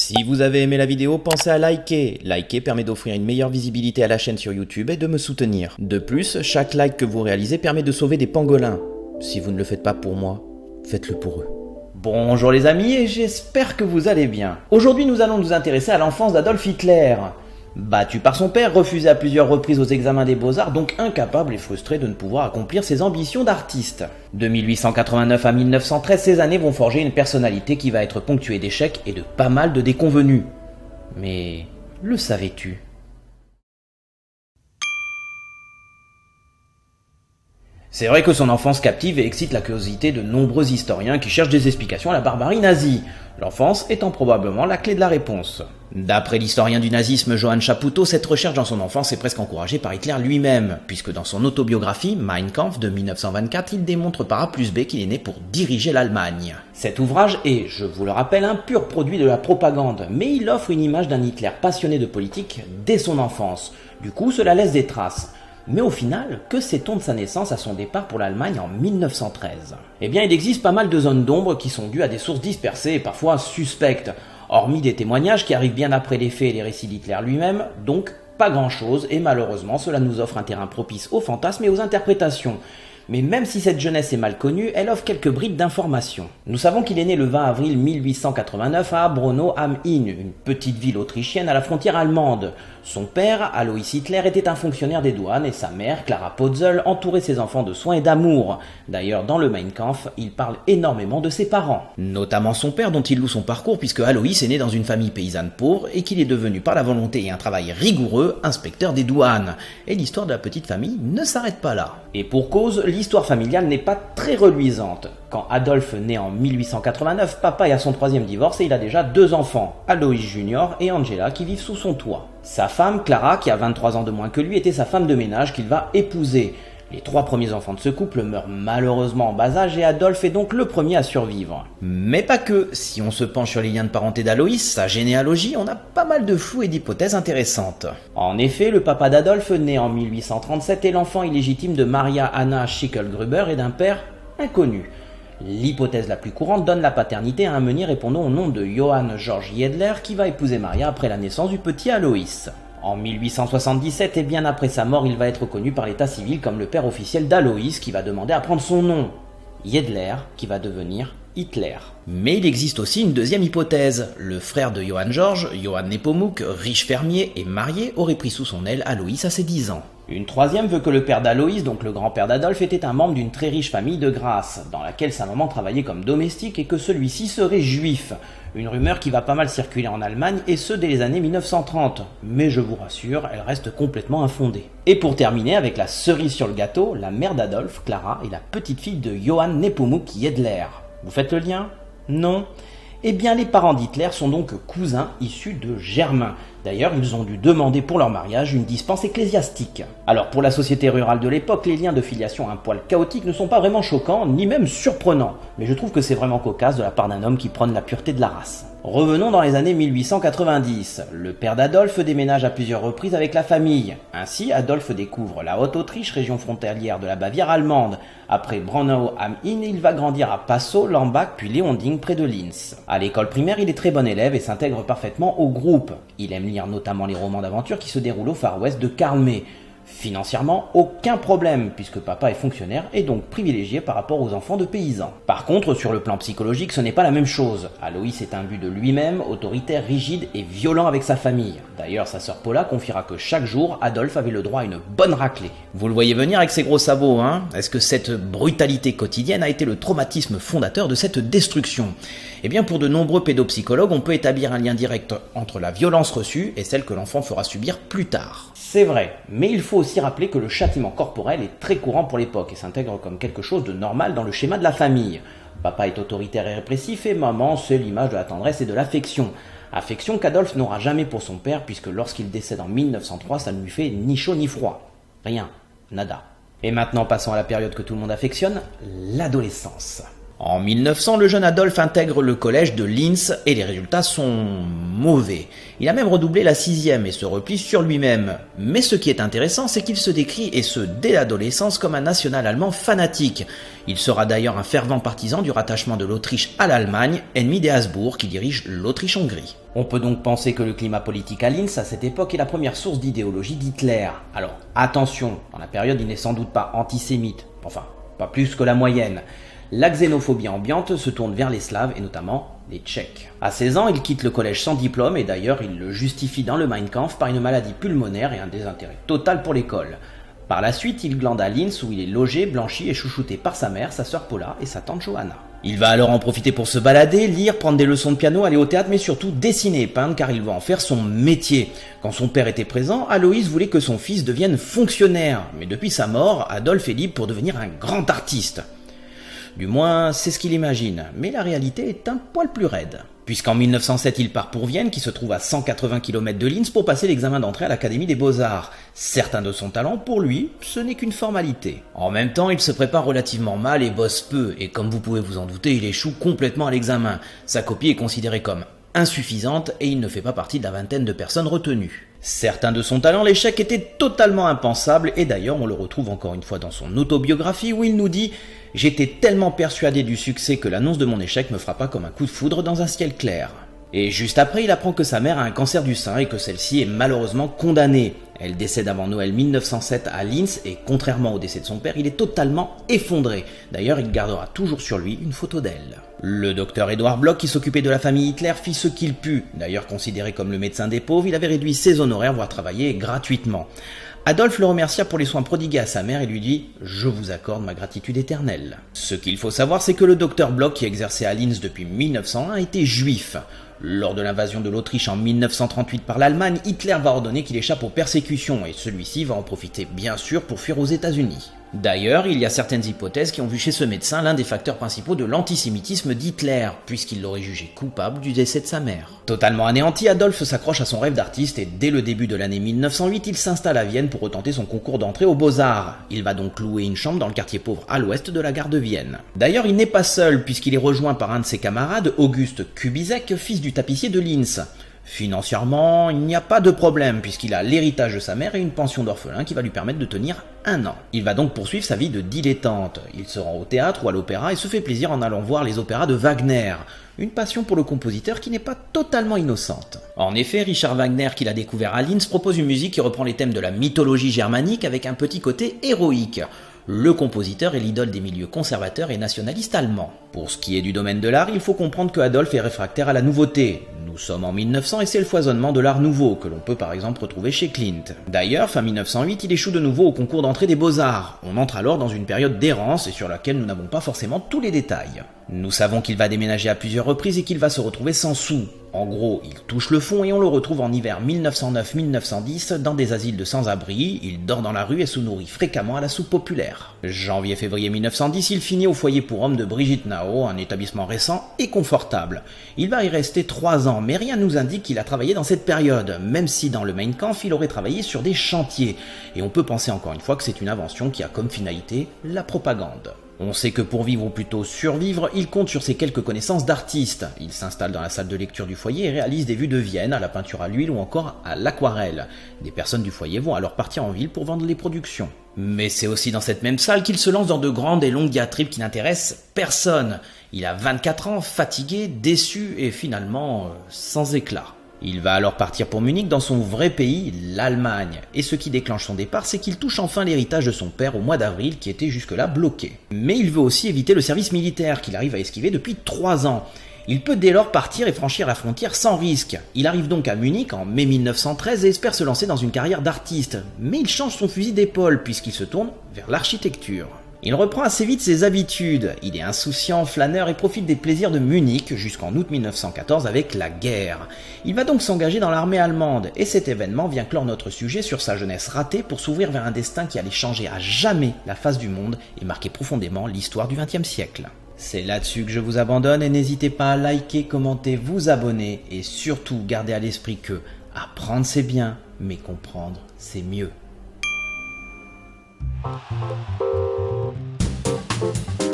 Si vous avez aimé la vidéo, pensez à liker. Liker permet d'offrir une meilleure visibilité à la chaîne sur YouTube et de me soutenir. De plus, chaque like que vous réalisez permet de sauver des pangolins. Si vous ne le faites pas pour moi, faites-le pour eux. Bonjour les amis et j'espère que vous allez bien. Aujourd'hui nous allons nous intéresser à l'enfance d'Adolf Hitler. Battu par son père, refusé à plusieurs reprises aux examens des beaux-arts, donc incapable et frustré de ne pouvoir accomplir ses ambitions d'artiste. De 1889 à 1913, ces années vont forger une personnalité qui va être ponctuée d'échecs et de pas mal de déconvenus. Mais le savais-tu ? C'est vrai que son enfance captive et excite la curiosité de nombreux historiens qui cherchent des explications à la barbarie nazie, l'enfance étant probablement la clé de la réponse. D'après l'historien du nazisme Johann Chapoutot, cette recherche dans son enfance est presque encouragée par Hitler lui-même, puisque dans son autobiographie Mein Kampf de 1924, il démontre par A plus B qu'il est né pour diriger l'Allemagne. Cet ouvrage est, je vous le rappelle, un pur produit de la propagande, mais il offre une image d'un Hitler passionné de politique dès son enfance. Du coup, cela laisse des traces. Mais au final, que sait-on de sa naissance à son départ pour l'Allemagne en 1913 ? Eh bien, il existe pas mal de zones d'ombre qui sont dues à des sources dispersées et parfois suspectes, hormis des témoignages qui arrivent bien après les faits et les récits d'Hitler lui-même, donc pas grand-chose, et malheureusement, cela nous offre un terrain propice aux fantasmes et aux interprétations. Mais même si cette jeunesse est mal connue, elle offre quelques bribes d'informations. Nous savons qu'il est né le 20 avril 1889 à Braunau am Inn, une petite ville autrichienne à la frontière allemande. Son père, Alois Hitler, était un fonctionnaire des douanes et sa mère, Clara Potzel, entourait ses enfants de soins et d'amour. D'ailleurs, dans le Mein Kampf, il parle énormément de ses parents. Notamment son père dont il loue son parcours puisque Alois est né dans une famille paysanne pauvre et qu'il est devenu par la volonté et un travail rigoureux inspecteur des douanes. Et l'histoire de la petite famille ne s'arrête pas là. Et pour cause, l'histoire familiale n'est pas très reluisante. Quand Adolf naît en 1889, papa est à son 3e divorce et il a déjà 2 enfants, Alois Junior et Angela, qui vivent sous son toit. Sa femme, Clara, qui a 23 ans de moins que lui, était sa femme de ménage qu'il va épouser. Les 3 premiers enfants de ce couple meurent malheureusement en bas âge et Adolf est donc le premier à survivre. Mais pas que, si on se penche sur les liens de parenté d'Alois, sa généalogie, on a pas mal de flou et d'hypothèses intéressantes. En effet, le papa d'Adolf naît en 1837 et l'enfant illégitime de Maria Anna Schicklgruber est d'un père inconnu. L'hypothèse la plus courante donne la paternité à un meunier répondant au nom de Johann Georg Jedler qui va épouser Maria après la naissance du petit Alois. En 1877 et bien après sa mort, il va être reconnu par l'état civil comme le père officiel d'Alois qui va demander à prendre son nom, Jedler, qui va devenir Hitler. Mais il existe aussi une deuxième hypothèse. Le frère de Johann Georg, Johann Nepomuk, riche fermier et marié, aurait pris sous son aile Alois à ses 10 ans. Une troisième veut que le père d'Alois, donc le grand-père d'Adolf, était un membre d'une très riche famille de Grasse, dans laquelle sa maman travaillait comme domestique et que celui-ci serait juif. Une rumeur qui va pas mal circuler en Allemagne et ce dès les années 1930. Mais je vous rassure, elle reste complètement infondée. Et pour terminer, avec la cerise sur le gâteau, la mère d'Adolf, Clara, est la petite fille de Johann Nepomuk Jedler. Vous faites le lien ? Non ? Eh bien, les parents d'Hitler sont donc cousins issus de Germains. D'ailleurs, ils ont dû demander pour leur mariage une dispense ecclésiastique. Alors, pour la société rurale de l'époque, les liens de filiation un poil chaotiques ne sont pas vraiment choquants, ni même surprenants. Mais je trouve que c'est vraiment cocasse de la part d'un homme qui prône la pureté de la race. Revenons dans les années 1890. Le père d'Adolf déménage à plusieurs reprises avec la famille. Ainsi, Adolf découvre la Haute-Autriche, région frontalière de la Bavière allemande. Après Braunau am Inn, il va grandir à Passau, Lambach, puis Leonding, près de Linz. À l'école primaire, il est très bon élève et s'intègre parfaitement au groupe. Il aime lire notamment les romans d'aventure qui se déroulent au Far West de Karl May. Financièrement, aucun problème, puisque papa est fonctionnaire et donc privilégié par rapport aux enfants de paysans. Par contre, sur le plan psychologique, ce n'est pas la même chose. Alois est imbu de lui-même, autoritaire, rigide et violent avec sa famille. D'ailleurs, sa sœur Paula confiera que chaque jour, Adolf avait le droit à une bonne raclée. Vous le voyez venir avec ses gros sabots, hein ? Est-ce que cette brutalité quotidienne a été le traumatisme fondateur de cette destruction ? Eh bien, pour de nombreux pédopsychologues, on peut établir un lien direct entre la violence reçue et celle que l'enfant fera subir plus tard. C'est vrai, mais il faut aussi rappeler que le châtiment corporel est très courant pour l'époque et s'intègre comme quelque chose de normal dans le schéma de la famille. Papa est autoritaire et répressif et maman, c'est l'image de la tendresse et de l'affection. Affection qu'Adolf n'aura jamais pour son père puisque lorsqu'il décède en 1903, ça ne lui fait ni chaud ni froid. Rien, nada. Et maintenant passons à la période que tout le monde affectionne, l'adolescence. En 1900, le jeune Adolphe intègre le collège de Linz et les résultats sont mauvais. Il a même redoublé la 6e et se replie sur lui-même. Mais ce qui est intéressant, c'est qu'il se décrit, et ce dès l'adolescence, comme un national-allemand fanatique. Il sera d'ailleurs un fervent partisan du rattachement de l'Autriche à l'Allemagne, ennemi des Habsbourg qui dirigent l'Autriche-Hongrie. On peut donc penser que le climat politique à Linz à cette époque est la première source d'idéologie d'Hitler. Alors attention, dans la période il n'est sans doute pas antisémite, enfin pas plus que la moyenne. La xénophobie ambiante se tourne vers les Slaves et notamment les Tchèques. À 16 ans, il quitte le collège sans diplôme et d'ailleurs il le justifie dans le Mein Kampf par une maladie pulmonaire et un désintérêt total pour l'école. Par la suite, il glande à Linz où il est logé, blanchi et chouchouté par sa mère, sa sœur Paula et sa tante Johanna. Il va alors en profiter pour se balader, lire, prendre des leçons de piano, aller au théâtre, mais surtout dessiner et peindre car il va en faire son métier. Quand son père était présent, Aloïs voulait que son fils devienne fonctionnaire, mais depuis sa mort, Adolphe est libre pour devenir un grand artiste. Du moins, c'est ce qu'il imagine, mais la réalité est un poil plus raide. Puisqu'en 1907, il part pour Vienne, qui se trouve à 180 km de Linz, pour passer l'examen d'entrée à l'Académie des Beaux-Arts. Certain de son talent, pour lui, ce n'est qu'une formalité. En même temps, il se prépare relativement mal et bosse peu, et comme vous pouvez vous en douter, il échoue complètement à l'examen. Sa copie est considérée comme insuffisante et il ne fait pas partie de la vingtaine de personnes retenues. Certain de son talent, l'échec était totalement impensable et d'ailleurs on le retrouve encore une fois dans son autobiographie où il nous dit « J'étais tellement persuadé du succès que l'annonce de mon échec me frappa comme un coup de foudre dans un ciel clair. » Et juste après, il apprend que sa mère a un cancer du sein et que celle-ci est malheureusement condamnée. Elle décède avant Noël 1907 à Linz et contrairement au décès de son père, il est totalement effondré. D'ailleurs, il gardera toujours sur lui une photo d'elle. Le docteur Edouard Bloch, qui s'occupait de la famille Hitler, fit ce qu'il put. D'ailleurs, considéré comme le médecin des pauvres, il avait réduit ses honoraires, voire travaillé gratuitement. Adolphe le remercia pour les soins prodigués à sa mère et lui dit « Je vous accorde ma gratitude éternelle ». Ce qu'il faut savoir, c'est que le docteur Bloch, qui exerçait à Linz depuis 1901, était juif. Lors de l'invasion de l'Autriche en 1938 par l'Allemagne, Hitler va ordonner qu'il échappe aux persécutions et celui-ci va en profiter bien sûr pour fuir aux États-Unis. D'ailleurs, il y a certaines hypothèses qui ont vu chez ce médecin l'un des facteurs principaux de l'antisémitisme d'Hitler, puisqu'il l'aurait jugé coupable du décès de sa mère. Totalement anéanti, Adolphe s'accroche à son rêve d'artiste et dès le début de l'année 1908, il s'installe à Vienne pour retenter son concours d'entrée aux Beaux-Arts. Il va donc louer une chambre dans le quartier pauvre à l'ouest de la gare de Vienne. D'ailleurs, il n'est pas seul, puisqu'il est rejoint par un de ses camarades, Auguste Kubizek, fils du tapissier de Linz. Financièrement, il n'y a pas de problème puisqu'il a l'héritage de sa mère et une pension d'orphelin qui va lui permettre de tenir 1 an. Il va donc poursuivre sa vie de dilettante. Il se rend au théâtre ou à l'opéra et se fait plaisir en allant voir les opéras de Wagner. Une passion pour le compositeur qui n'est pas totalement innocente. En effet, Richard Wagner, qu'il a découvert à Linz, propose une musique qui reprend les thèmes de la mythologie germanique avec un petit côté héroïque. Le compositeur est l'idole des milieux conservateurs et nationalistes allemands. Pour ce qui est du domaine de l'art, il faut comprendre que Adolphe est réfractaire à la nouveauté. Nous sommes en 1900 et c'est le foisonnement de l'art nouveau, que l'on peut par exemple retrouver chez Klimt. D'ailleurs, fin 1908, il échoue de nouveau au concours d'entrée des Beaux-Arts. On entre alors dans une période d'errance et sur laquelle nous n'avons pas forcément tous les détails. Nous savons qu'il va déménager à plusieurs reprises et qu'il va se retrouver sans sous. En gros, il touche le fond et on le retrouve en hiver 1909-1910 dans des asiles de sans-abri, il dort dans la rue et se nourrit fréquemment à la soupe populaire. Janvier-février 1910, il finit au foyer pour hommes de Brigitte Nao, un établissement récent et confortable. Il va y rester 3 ans, mais rien ne nous indique qu'il a travaillé dans cette période, même si dans le Mein Kampf, il aurait travaillé sur des chantiers. Et on peut penser encore une fois que c'est une invention qui a comme finalité la propagande. On sait que pour vivre ou plutôt survivre, il compte sur ses quelques connaissances d'artiste. Il s'installe dans la salle de lecture du foyer et réalise des vues de Vienne à la peinture à l'huile ou encore à l'aquarelle. Des personnes du foyer vont alors partir en ville pour vendre les productions. Mais c'est aussi dans cette même salle qu'il se lance dans de grandes et longues diatribes qui n'intéressent personne. Il a 24 ans, fatigué, déçu et finalement sans éclat. Il va alors partir pour Munich dans son vrai pays, l'Allemagne. Et ce qui déclenche son départ, c'est qu'il touche enfin l'héritage de son père au mois d'avril qui était jusque-là bloqué. Mais il veut aussi éviter le service militaire qu'il arrive à esquiver depuis 3 ans. Il peut dès lors partir et franchir la frontière sans risque. Il arrive donc à Munich en mai 1913 et espère se lancer dans une carrière d'artiste. Mais il change son fusil d'épaule puisqu'il se tourne vers l'architecture. Il reprend assez vite ses habitudes, il est insouciant, flâneur et profite des plaisirs de Munich jusqu'en août 1914 avec la guerre. Il va donc s'engager dans l'armée allemande et cet événement vient clore notre sujet sur sa jeunesse ratée pour s'ouvrir vers un destin qui allait changer à jamais la face du monde et marquer profondément l'histoire du XXe siècle. C'est là-dessus que je vous abandonne et n'hésitez pas à liker, commenter, vous abonner et surtout gardez à l'esprit que apprendre c'est bien, mais comprendre c'est mieux. Thank you.